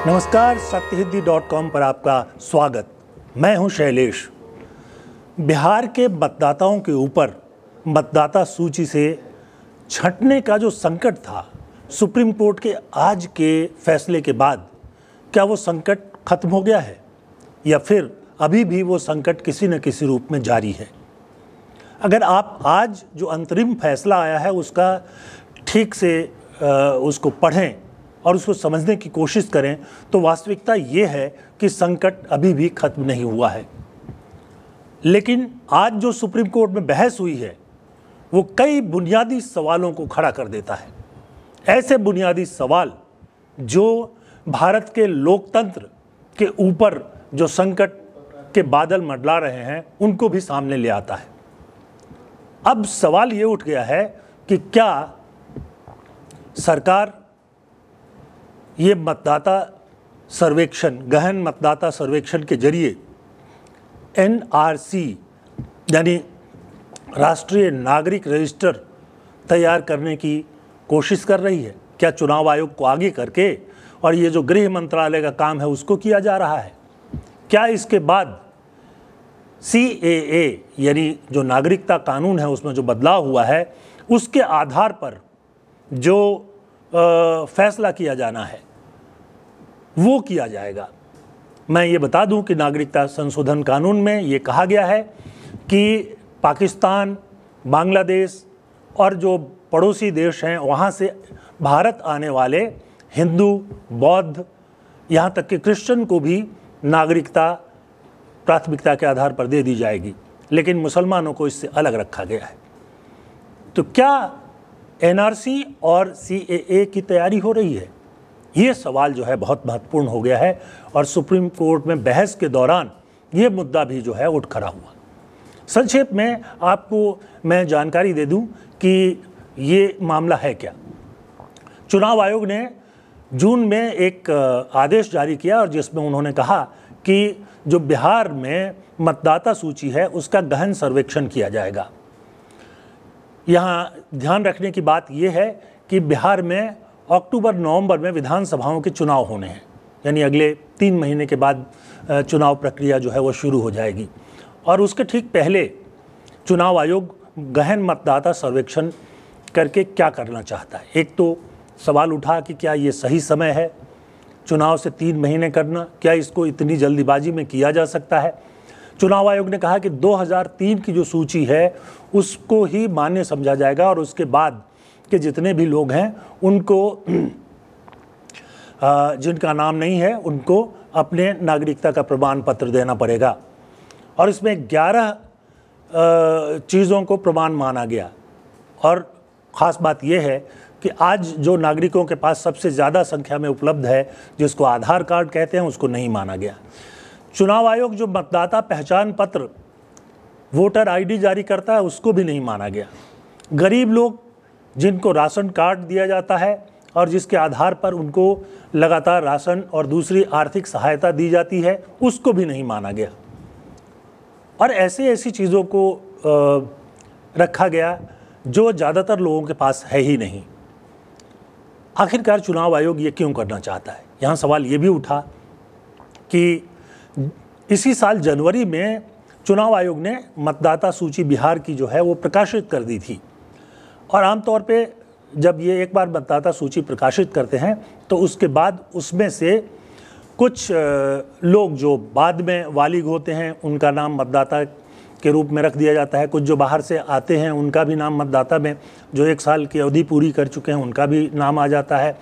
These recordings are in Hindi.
नमस्कार, सत्यहिंदी.com पर आपका स्वागत। मैं हूं शैलेश। बिहार के मतदाताओं के ऊपर मतदाता सूची से छंटने का जो संकट था, सुप्रीम कोर्ट के आज के फैसले के बाद क्या वो संकट खत्म हो गया है या फिर अभी भी वो संकट किसी न किसी रूप में जारी है? अगर आप आज जो अंतरिम फैसला आया है उसका ठीक से उसको पढ़ें और उसको समझने की कोशिश करें तो वास्तविकता ये है कि संकट अभी भी खत्म नहीं हुआ है। लेकिन आज जो सुप्रीम कोर्ट में बहस हुई है वो कई बुनियादी सवालों को खड़ा कर देता है। ऐसे बुनियादी सवाल जो भारत के लोकतंत्र के ऊपर जो संकट के बादल मंडरा रहे हैं उनको भी सामने ले आता है। अब सवाल ये उठ गया है कि क्या सरकार ये मतदाता सर्वेक्षण, गहन मतदाता सर्वेक्षण के जरिए NRC यानी राष्ट्रीय नागरिक रजिस्टर तैयार करने की कोशिश कर रही है? क्या चुनाव आयोग को आगे करके और ये जो गृह मंत्रालय का काम है उसको किया जा रहा है? क्या इसके बाद CAA यानी जो नागरिकता कानून है उसमें जो बदलाव हुआ है उसके आधार पर जो फैसला किया जाना है वो किया जाएगा? मैं ये बता दूं कि नागरिकता संशोधन कानून में ये कहा गया है कि पाकिस्तान, बांग्लादेश और जो पड़ोसी देश हैं वहाँ से भारत आने वाले हिंदू, बौद्ध, यहाँ तक कि क्रिश्चियन को भी नागरिकता प्राथमिकता के आधार पर दे दी जाएगी, लेकिन मुसलमानों को इससे अलग रखा गया है। तो क्या NRC और CAA की तैयारी हो रही है? ये सवाल जो है बहुत महत्वपूर्ण हो गया है और सुप्रीम कोर्ट में बहस के दौरान ये मुद्दा भी जो है उठ खड़ा हुआ। संक्षेप में आपको मैं जानकारी दे दूं कि ये मामला है क्या। चुनाव आयोग ने जून में एक आदेश जारी किया और जिसमें उन्होंने कहा कि जो बिहार में मतदाता सूची है उसका गहन सर्वेक्षण किया जाएगा। यहाँ ध्यान रखने की बात यह है कि बिहार में अक्टूबर-नवंबर में विधानसभाओं के चुनाव होने हैं, यानी अगले 3 महीने के बाद चुनाव प्रक्रिया जो है वो शुरू हो जाएगी। और उसके ठीक पहले चुनाव आयोग गहन मतदाता सर्वेक्षण करके क्या करना चाहता है? एक तो सवाल उठा कि क्या ये सही समय है चुनाव से 3 महीने करना? क्या इसको इतनी जल्दीबाजी में किया जा सकता है? चुनाव आयोग ने कहा कि 2003 की जो सूची है उसको ही मान्य समझा जाएगा और उसके बाद के जितने भी लोग हैं उनको जिनका नाम नहीं है उनको अपने नागरिकता का प्रमाण पत्र देना पड़ेगा। और इसमें 11 चीज़ों को प्रमाण माना गया। और ख़ास बात यह है कि आज जो नागरिकों के पास सबसे ज़्यादा संख्या में उपलब्ध है, जिसको आधार कार्ड कहते हैं, उसको नहीं माना गया। चुनाव आयोग जो मतदाता पहचान पत्र, वोटर ID जारी करता है, उसको भी नहीं माना गया। गरीब लोग जिनको राशन कार्ड दिया जाता है और जिसके आधार पर उनको लगातार राशन और दूसरी आर्थिक सहायता दी जाती है, उसको भी नहीं माना गया। और ऐसी चीज़ों को रखा गया जो ज़्यादातर लोगों के पास है ही नहीं। आखिरकार चुनाव आयोग ये क्यों करना चाहता है? यहाँ सवाल ये भी उठा कि इसी साल जनवरी में चुनाव आयोग ने मतदाता सूची बिहार की जो है वो प्रकाशित कर दी थी। और आमतौर पे जब ये एक बार मतदाता सूची प्रकाशित करते हैं तो उसके बाद उसमें से कुछ लोग जो बाद में वालिग होते हैं उनका नाम मतदाता के रूप में रख दिया जाता है। कुछ जो बाहर से आते हैं उनका भी नाम मतदाता में, जो 1 साल की अवधि पूरी कर चुके हैं उनका भी नाम आ जाता है।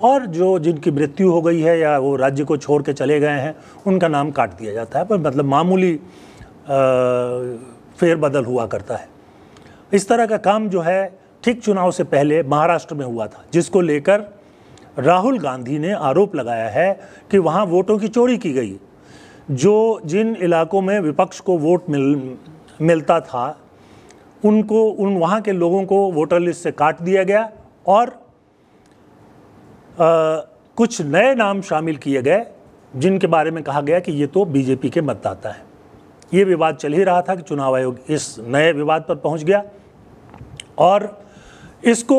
और जो जिनकी मृत्यु हो गई है या वो राज्य को छोड़ के चले गए हैं उनका नाम काट दिया जाता है। पर मतलब मामूली फेरबदल हुआ करता है। इस तरह का काम जो है ठीक चुनाव से पहले महाराष्ट्र में हुआ था, जिसको लेकर राहुल गांधी ने आरोप लगाया है कि वहाँ वोटों की चोरी की गई। जो जिन इलाकों में विपक्ष को वोट मिलता था उन वहाँ के लोगों को वोटर लिस्ट से काट दिया गया और कुछ नए नाम शामिल किए गए जिनके बारे में कहा गया कि ये तो बीजेपी के मतदाता हैं। ये विवाद चल ही रहा था कि चुनाव आयोग इस नए विवाद पर पहुंच गया और इसको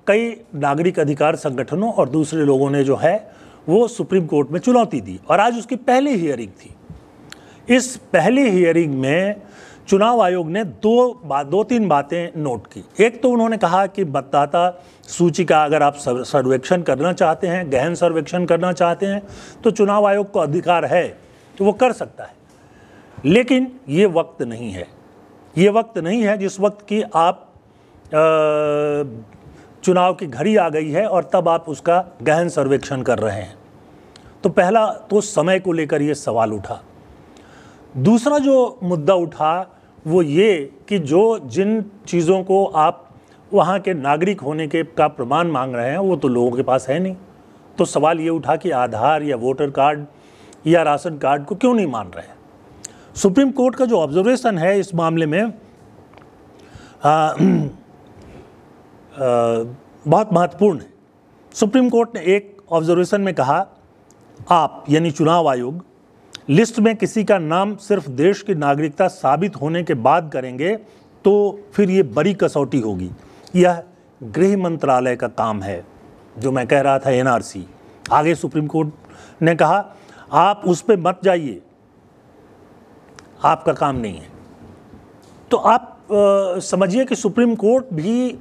कई नागरिक अधिकार संगठनों और दूसरे लोगों ने जो है वो सुप्रीम कोर्ट में चुनौती दी और आज उसकी पहली हियरिंग थी। इस पहली हियरिंग में चुनाव आयोग ने दो तीन बातें नोट की। एक तो उन्होंने कहा कि मतदाता सूची का अगर आप सर्वेक्षण करना चाहते हैं, गहन सर्वेक्षण करना चाहते हैं, तो चुनाव आयोग को अधिकार है तो वो कर सकता है, लेकिन ये वक्त नहीं है। ये वक्त नहीं है जिस वक्त की आप चुनाव की घड़ी आ गई है और तब आप उसका गहन सर्वेक्षण कर रहे हैं। तो पहला तो समय को लेकर ये सवाल उठा। दूसरा जो मुद्दा उठा वो ये कि जिन चीज़ों को आप वहाँ के नागरिक होने के का प्रमाण मांग रहे हैं वो तो लोगों के पास है नहीं। तो सवाल ये उठा कि आधार या वोटर कार्ड या राशन कार्ड को क्यों नहीं मान रहे हैं। सुप्रीम कोर्ट का जो ऑब्जर्वेशन है इस मामले में बहुत महत्वपूर्ण है। सुप्रीम कोर्ट ने एक ऑब्जर्वेशन में कहा, आप यानी चुनाव आयोग लिस्ट में किसी का नाम सिर्फ देश की नागरिकता साबित होने के बाद करेंगे तो फिर ये बड़ी कसौटी होगी। यह गृह मंत्रालय का काम है, जो मैं कह रहा था NRC। आगे सुप्रीम कोर्ट ने कहा आप उस पर मत जाइए, आपका काम नहीं है। तो आप समझिए कि सुप्रीम कोर्ट भी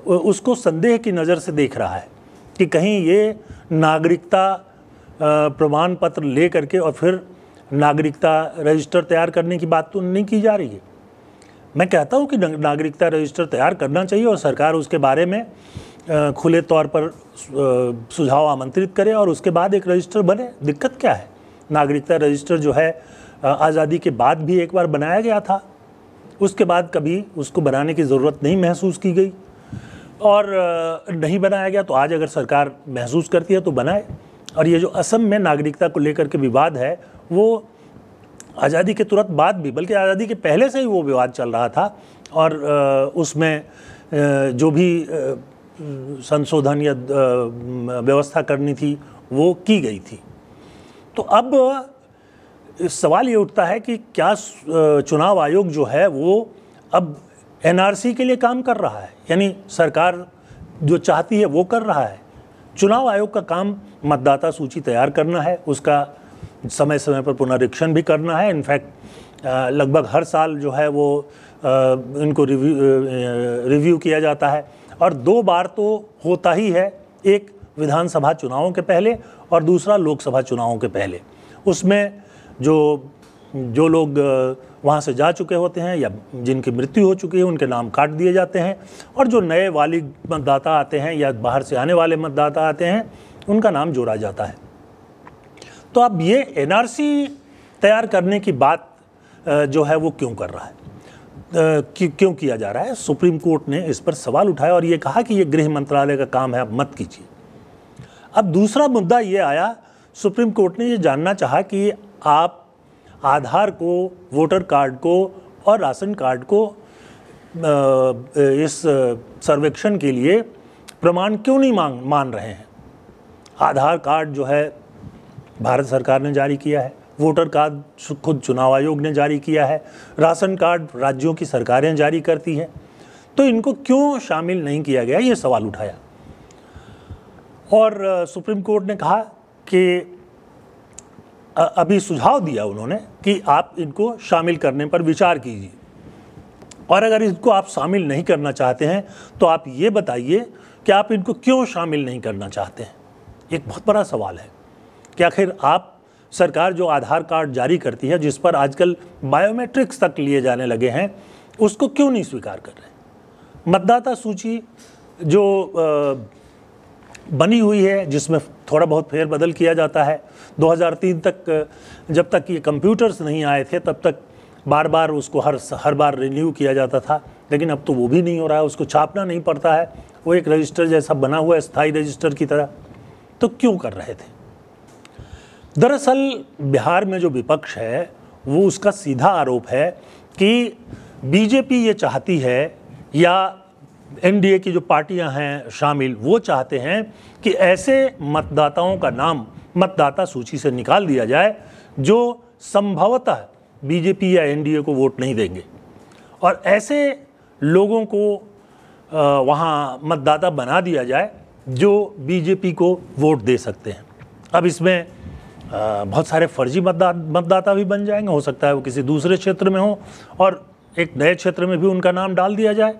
उसको संदेह की नज़र से देख रहा है कि कहीं ये नागरिकता प्रमाण पत्र ले करके और फिर नागरिकता रजिस्टर तैयार करने की बात तो नहीं की जा रही है। मैं कहता हूँ कि नागरिकता रजिस्टर तैयार करना चाहिए और सरकार उसके बारे में खुले तौर पर सुझाव आमंत्रित करे और उसके बाद एक रजिस्टर बने। दिक्कत क्या है? नागरिकता रजिस्टर जो है आज़ादी के बाद भी एक बार बनाया गया था, उसके बाद कभी उसको बनाने की ज़रूरत नहीं महसूस की गई और नहीं बनाया गया। तो आज अगर सरकार महसूस करती है तो बनाए। और ये जो असम में नागरिकता को लेकर के विवाद है वो आज़ादी के तुरंत बाद भी, बल्कि आज़ादी के पहले से ही वो विवाद चल रहा था और उसमें जो भी संशोधन या व्यवस्था करनी थी वो की गई थी। तो अब सवाल ये उठता है कि क्या चुनाव आयोग जो है वो अब NRC के लिए काम कर रहा है, यानी सरकार जो चाहती है वो कर रहा है। चुनाव आयोग का काम मतदाता सूची तैयार करना है, उसका समय समय पर पुनरीक्षण भी करना है। इनफैक्ट लगभग हर साल जो है वो इनको रिव्यू किया जाता है और 2 बार तो होता ही है, एक विधानसभा चुनावों के पहले और दूसरा लोकसभा चुनावों के पहले। उसमें जो लोग वहाँ से जा चुके होते हैं या जिनकी मृत्यु हो चुकी है उनके नाम काट दिए जाते हैं और जो नए वाली मतदाता आते हैं या बाहर से आने वाले मतदाता आते हैं उनका नाम जोड़ा जाता है। तो अब ये NRC तैयार करने की बात जो है वो क्यों कर रहा है, क्यों किया जा रहा है? सुप्रीम कोर्ट ने इस पर सवाल उठाया और ये कहा कि ये गृह मंत्रालय का काम है, आप मत कीजिए। अब दूसरा मुद्दा ये आया, सुप्रीम कोर्ट ने ये जानना चाहा कि आप आधार को, वोटर कार्ड को और राशन कार्ड को इस सर्वेक्षण के लिए प्रमाण क्यों नहीं मान रहे हैं। आधार कार्ड जो है भारत सरकार ने जारी किया है, वोटर कार्ड खुद चुनाव आयोग ने जारी किया है, राशन कार्ड राज्यों की सरकारें जारी करती हैं, तो इनको क्यों शामिल नहीं किया गया, ये सवाल उठाया। और सुप्रीम कोर्ट ने कहा कि अभी सुझाव दिया उन्होंने कि आप इनको शामिल करने पर विचार कीजिए और अगर इसको आप शामिल नहीं करना चाहते हैं तो आप ये बताइए कि आप इनको क्यों शामिल नहीं करना चाहते हैं। एक बहुत बड़ा सवाल है कि आखिर आप सरकार जो आधार कार्ड जारी करती है, जिस पर आजकल बायोमेट्रिक्स तक लिए जाने लगे हैं, उसको क्यों नहीं स्वीकार कर रहे। मतदाता सूची जो बनी हुई है जिसमें थोड़ा बहुत फेरबदल किया जाता है, 2003 तक जब तक ये कंप्यूटर्स नहीं आए थे तब तक बार बार उसको हर बार रिन्यू किया जाता था, लेकिन अब तो वो भी नहीं हो रहा है, उसको छापना नहीं पड़ता है, वो एक रजिस्टर जैसा बना हुआ है, स्थायी रजिस्टर की तरह। तो क्यों कर रहे थे? दरअसल बिहार में जो विपक्ष है वो उसका सीधा आरोप है कि बीजेपी ये चाहती है या NDA की जो पार्टियां हैं शामिल, वो चाहते हैं कि ऐसे मतदाताओं का नाम मतदाता सूची से निकाल दिया जाए जो संभवतः बीजेपी या NDA को वोट नहीं देंगे और ऐसे लोगों को वहाँ मतदाता बना दिया जाए जो बीजेपी को वोट दे सकते हैं। अब इसमें बहुत सारे फर्जी मतदाता भी बन जाएंगे। हो सकता है वो किसी दूसरे क्षेत्र में हो और एक नए क्षेत्र में भी उनका नाम डाल दिया जाए,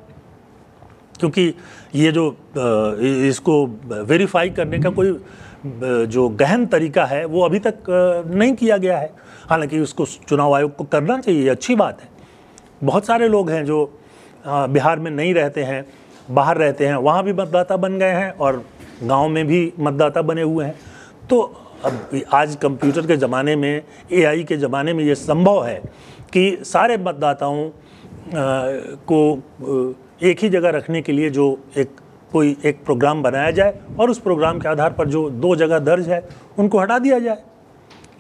क्योंकि ये जो इसको वेरीफाई करने का कोई जो गहन तरीका है वो अभी तक नहीं किया गया है। हालांकि उसको चुनाव आयोग को करना चाहिए, अच्छी बात है। बहुत सारे लोग हैं जो बिहार में नहीं रहते हैं, बाहर रहते हैं, वहाँ भी मतदाता बन गए हैं और गांव में भी मतदाता बने हुए हैं। तो अब आज कंप्यूटर के ज़माने में, एआई के ज़माने में ये संभव है कि सारे मतदाताओं को एक ही जगह रखने के लिए जो कोई एक प्रोग्राम बनाया जाए और उस प्रोग्राम के आधार पर जो 2 जगह दर्ज है उनको हटा दिया जाए।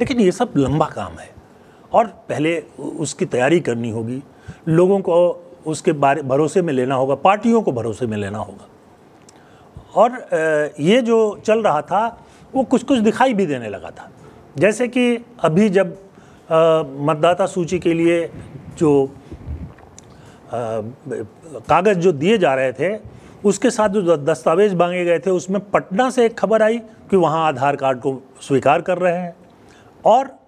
लेकिन ये सब लंबा काम है और पहले उसकी तैयारी करनी होगी, लोगों को उसके भरोसे में लेना होगा, पार्टियों को भरोसे में लेना होगा। और ये जो चल रहा था वो कुछ कुछ दिखाई भी देने लगा था। जैसे कि अभी जब मतदाता सूची के लिए जो कागज़ जो दिए जा रहे थे उसके साथ जो दस्तावेज मांगे गए थे, उसमें पटना से एक खबर आई कि वहाँ आधार कार्ड को स्वीकार कर रहे हैं और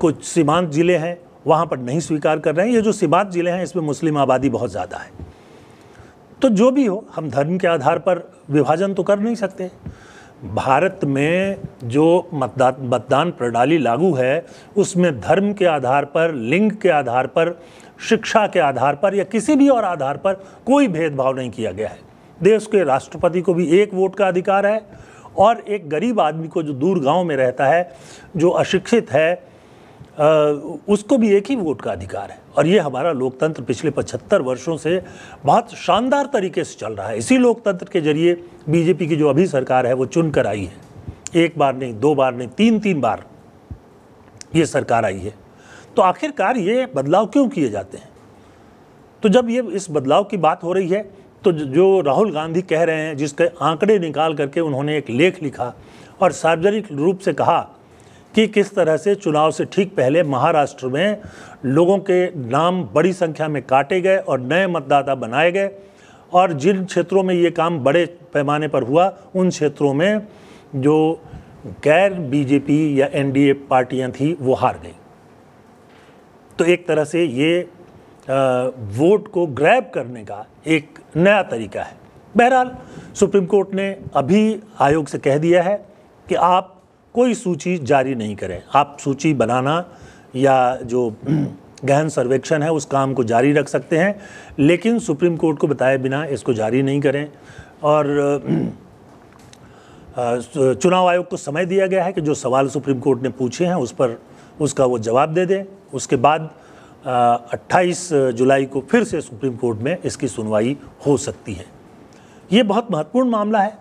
कुछ सीमांत ज़िले हैं वहाँ पर नहीं स्वीकार कर रहे हैं। ये जो सीमांत ज़िले हैं इसमें मुस्लिम आबादी बहुत ज़्यादा है। तो जो भी हो, हम धर्म के आधार पर विभाजन तो कर नहीं सकते। भारत में जो मतदान प्रणाली लागू है उसमें धर्म के आधार पर, लिंग के आधार पर, शिक्षा के आधार पर या किसी भी और आधार पर कोई भेदभाव नहीं किया गया है। देश के राष्ट्रपति को भी 1 वोट का अधिकार है और एक गरीब आदमी को जो दूर गांव में रहता है, जो अशिक्षित है, उसको भी 1 ही वोट का अधिकार है। और ये हमारा लोकतंत्र पिछले 75 वर्षों से बहुत शानदार तरीके से चल रहा है। इसी लोकतंत्र के जरिए बीजेपी की जो अभी सरकार है वो चुन कर आई है। 1 बार नहीं, 2 बार नहीं, 3-3 बार ये सरकार आई है। तो आखिरकार ये बदलाव क्यों किए जाते हैं? तो जब ये इस बदलाव की बात हो रही है तो जो राहुल गांधी कह रहे हैं, जिसके आंकड़े निकाल करके उन्होंने एक लेख लिखा और सार्वजनिक रूप से कहा कि किस तरह से चुनाव से ठीक पहले महाराष्ट्र में लोगों के नाम बड़ी संख्या में काटे गए और नए मतदाता बनाए गए और जिन क्षेत्रों में ये काम बड़े पैमाने पर हुआ उन क्षेत्रों में जो गैर बीजेपी या एनडीए पार्टियां थी वो हार गई। तो एक तरह से ये वोट को ग्रैब करने का एक नया तरीका है। बहरहाल सुप्रीम कोर्ट ने अभी आयोग से कह दिया है कि आप कोई सूची जारी नहीं करें। आप सूची बनाना या जो गहन सर्वेक्षण है उस काम को जारी रख सकते हैं, लेकिन सुप्रीम कोर्ट को बताए बिना इसको जारी नहीं करें। और चुनाव आयोग को समय दिया गया है कि जो सवाल सुप्रीम कोर्ट ने पूछे हैं उस पर उसका वो जवाब दे दें। उसके बाद 28 जुलाई को फिर से सुप्रीम कोर्ट में इसकी सुनवाई हो सकती है। ये बहुत महत्वपूर्ण मामला है।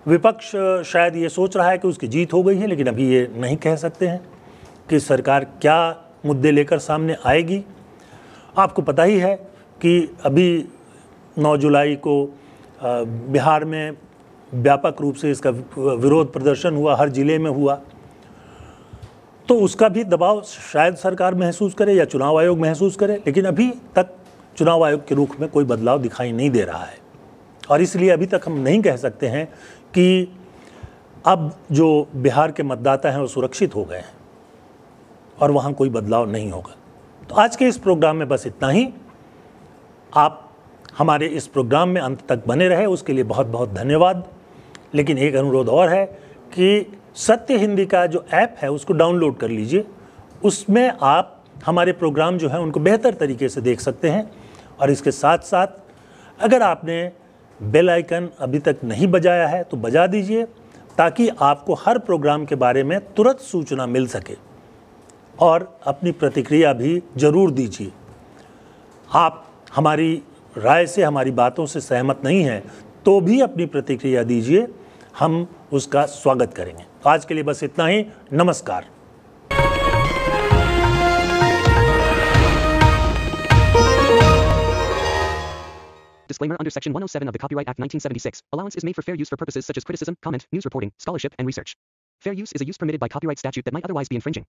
विपक्ष शायद ये सोच रहा है कि उसकी जीत हो गई है, लेकिन अभी ये नहीं कह सकते हैं कि सरकार क्या मुद्दे लेकर सामने आएगी। आपको पता ही है कि अभी 9 जुलाई को बिहार में व्यापक रूप से इसका विरोध प्रदर्शन हुआ, हर जिले में हुआ। तो उसका भी दबाव शायद सरकार महसूस करे या चुनाव आयोग महसूस करे, लेकिन अभी तक चुनाव आयोग के रुख में कोई बदलाव दिखाई नहीं दे रहा है। और इसलिए अभी तक हम नहीं कह सकते हैं कि अब जो बिहार के मतदाता हैं वो सुरक्षित हो गए हैं और वहाँ कोई बदलाव नहीं होगा। तो आज के इस प्रोग्राम में बस इतना ही। आप हमारे इस प्रोग्राम में अंत तक बने रहे उसके लिए बहुत बहुत धन्यवाद। लेकिन एक अनुरोध और है कि सत्य हिंदी का जो ऐप है उसको डाउनलोड कर लीजिए। उसमें आप हमारे प्रोग्राम जो है उनको बेहतर तरीके से देख सकते हैं। और इसके साथ साथ अगर आपने बेल आइकन अभी तक नहीं बजाया है तो बजा दीजिए, ताकि आपको हर प्रोग्राम के बारे में तुरंत सूचना मिल सके। और अपनी प्रतिक्रिया भी ज़रूर दीजिए। आप हमारी राय से, हमारी बातों से सहमत नहीं हैं तो भी अपनी प्रतिक्रिया दीजिए, हम उसका स्वागत करेंगे। तो आज के लिए बस इतना ही। नमस्कार। Disclaimer under Section 107 of the Copyright Act 1976. Allowance is made for fair use for purposes such as criticism, comment, news reporting, scholarship, and research. Fair use is a use permitted by copyright statute that might otherwise be infringing.